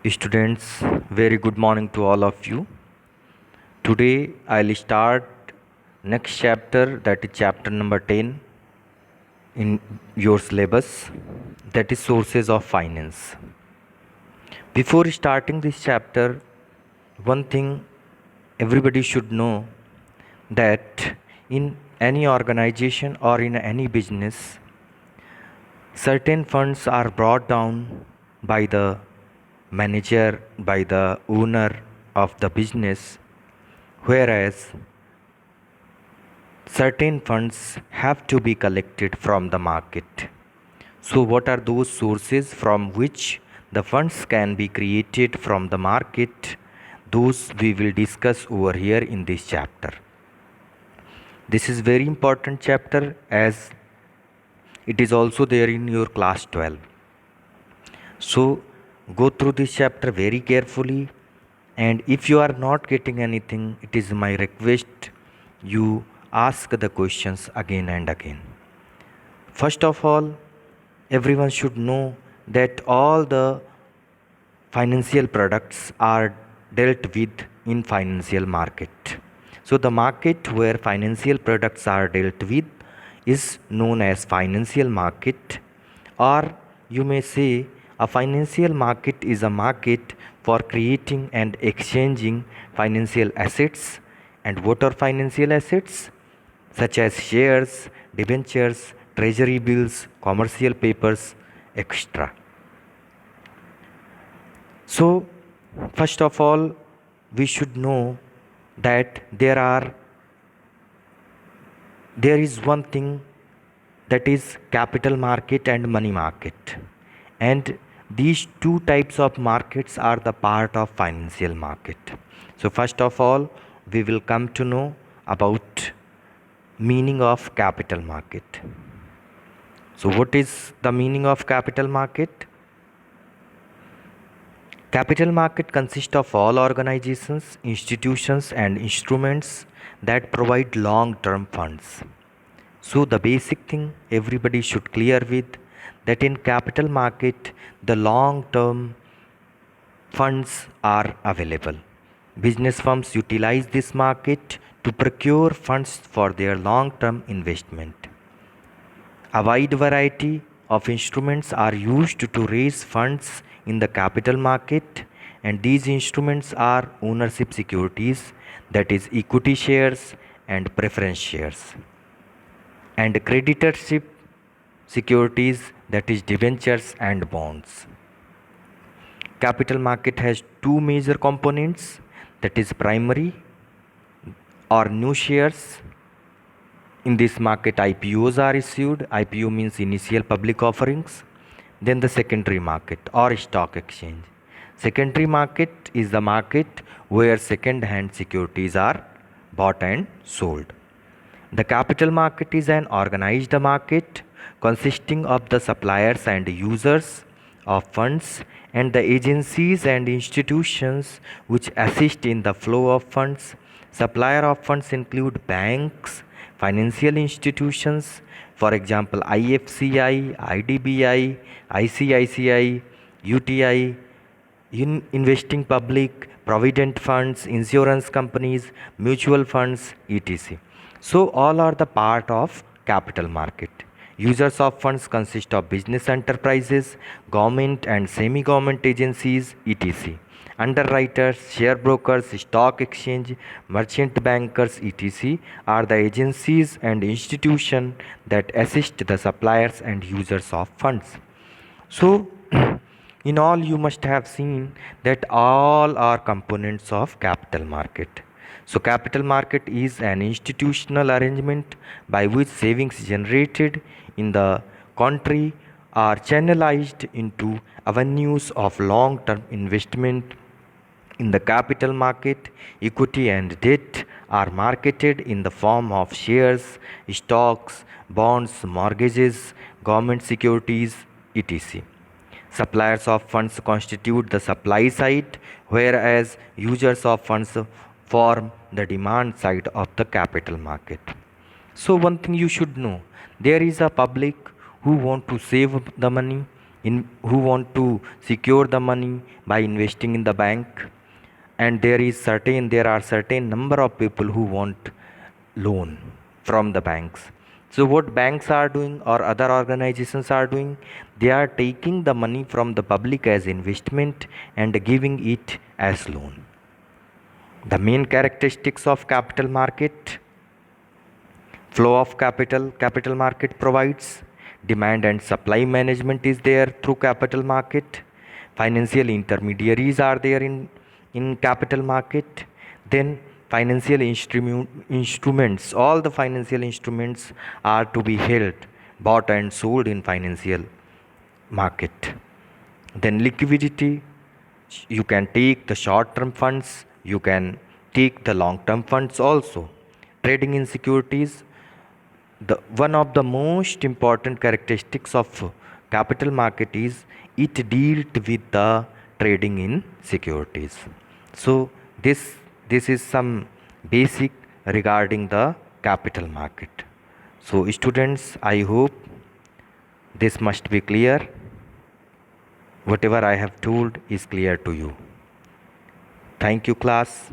Students, very good morning to all of you. Today I'll start next chapter, that is chapter number 10 in your syllabus, that is sources of finance. Before starting this chapter, one thing everybody should know, that in any organization or in any business, certain funds are brought down by the manager, by the owner of the business, whereas certain funds have to be collected from the market. So, what are those sources from which the funds can be created from the market? Those we will discuss over here in this chapter. This is very important chapter as it is also there in your class 12. So, go through this chapter very carefully, and if you are not getting anything, it is my request you ask the questions again and again. First of all, everyone should know that all the financial products are dealt with in financial market. So the market where financial products are dealt with is known as financial market, or you may say a financial market is a market for creating and exchanging financial assets. And what are financial assets? Such as shares, debentures, treasury bills, commercial papers, etc. So, first of all, we should know that there is one thing, that is capital market and money market, and these two types of markets are the part of financial market. So first of all, we will come to know about meaning of capital market. So what is the meaning of capital market? Capital market consists of all organizations, institutions and instruments that provide long-term funds. So the basic thing everybody should clear with, that in capital market the long-term funds are available. Business firms utilize this market to procure funds for their long-term investment. A wide variety of instruments are used to raise funds in the capital market, and these instruments are ownership securities, that is equity shares and preference shares, and creditorship securities, that is debentures and bonds. Capital market has two major components, that is primary or new shares. In this market, IPOs are issued. IPO means initial public offerings. Then the secondary market or stock exchange. Secondary market is the market where second hand securities are bought and sold. The capital market is an organized market consisting of the suppliers and users of funds and the agencies and institutions which assist in the flow of funds. Supplier of funds include banks, financial institutions, for example IFCI, IDBI, ICICI, UTI, investing public, provident funds, insurance companies, mutual funds, etc. So all are the part of capital market. Users of funds consist of business enterprises, government and semi-government agencies, etc. Underwriters, share brokers, stock exchange, merchant bankers, etc. are the agencies and institutions that assist the suppliers and users of funds. So, in all, you must have seen that all are components of capital market. So, capital market is an institutional arrangement by which savings generated in the country are channelized into avenues of long term investment. In the capital market, equity and debt are marketed in the form of shares, stocks, bonds, mortgages, government securities, etc. Suppliers of funds constitute the supply side, whereas users of funds form the demand side of the capital market. So one thing you should know, there is a public who want to save the money who want to secure the money by investing in the bank, and there are certain number of people who want loan from the banks. So what banks are doing or other organizations are doing, they are taking the money from the public as investment and giving it as loan. The main characteristics of capital market: flow of capital market provides demand and supply management is there through capital market. Financial intermediaries are there in capital market. Then financial instruments, all the financial instruments are to be held, bought and sold in financial market. Then liquidity: you can take the short term funds, you can take the long term funds also. Trading in securities: the one of the most important characteristics of capital market is it dealt with the trading in securities. So this is some basic regarding the capital market. So students, I hope this must be clear. Whatever I have told is clear to you. Thank you, class.